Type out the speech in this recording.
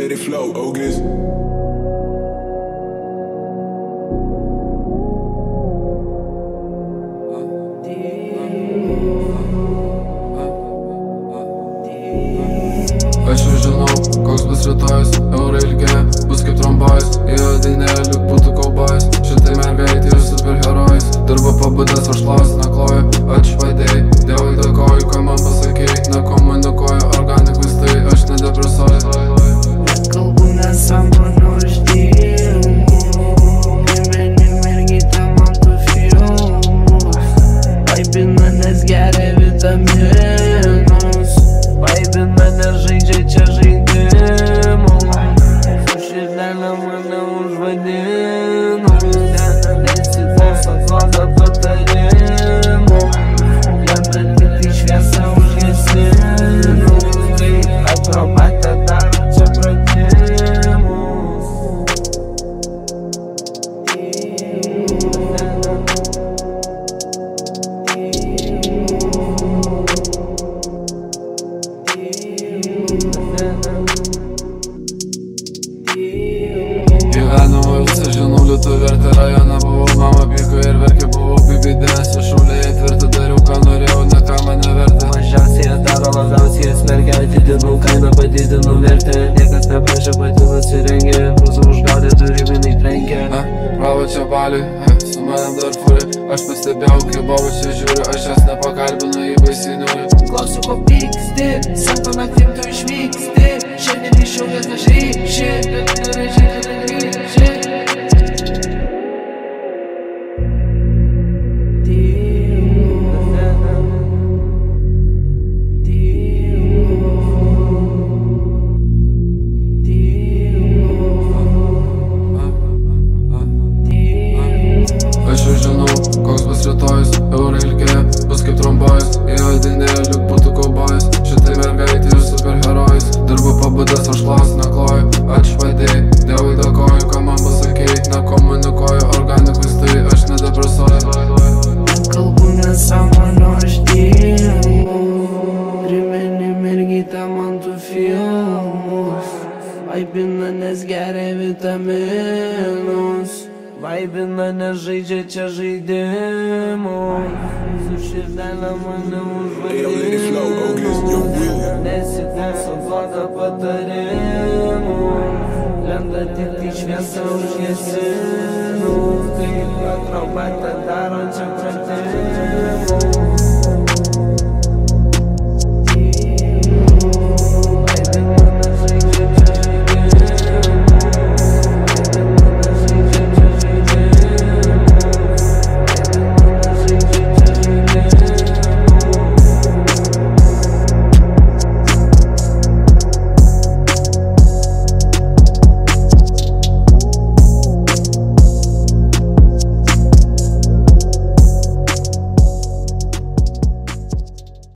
let it flow, August. Aš jau žinau, koks bus rytojus, eurai ilgėja, bus kaip trombojus, įjodinėja, liuk būtų kaubojus, šitai mergaitė ir superherojus, dirba pabudęs, aš klaus nakloju, ačiū padėjai, dievui dėkoju, ką man pasakėjai, nekomunikuoju, organikus tai aš nedepresuoju. Kalbu nesąmonę uždėjimų, primeni mergytę man tu filmus, vaibina nes geria vitaminus, vaibina nes žaidžia čia žaidimų, su širdelė mane užvadino, nesiklauso duoda patarimų, jam bet kitai šviesą užgesino, akrobatė daro čia pratimus. Gyvenimo visą žinau, liūtų vertę rajoną buvau, mama pyko ir verkė, buvau bibidės, šauliai tvirtą dariau, ką norėjau, ne ką mane vertė. Mažiausiai daro, labiausiai smerkia, atidinau kainą, padidinau vertę, niekas neprašė, pati nusirengė, mūsų užgaudė, turiminai trenkė. Bravo čia baliui, su manim dar furi, aš pastebėjau, kai bavo čia žiūriu, aš jas nepakalbinu, į baisiai niuri. Klausiu, ko pyksti, sako naktim tu išvyksti, šiandien iššaukęs aš ryši, bet tu nereiškia, kad grįši. Aš jau žinau, koks bus rytojus, eurai ilgėja, bus kaip trombojus, įjodinėja, liuk būtų kaubojus, šitai mergaitė ir superherojus, dirbu pabudęs, aš klaus nakloju, ačiū padėjai, dievui dėkoju, ką man pasakėjai, nekomunikuoju, organikus tai aš nedepresuoju. Kalbu nesąmonę uždėjimų, primeni mergytę man tu filmus, vaibina nes geria vitaminus, vaibina nes žaidžia čia žaidimų, su širdelė mane užvadino, nesiklauso duoda patarimų, lenda tik tai šviesą užgesino.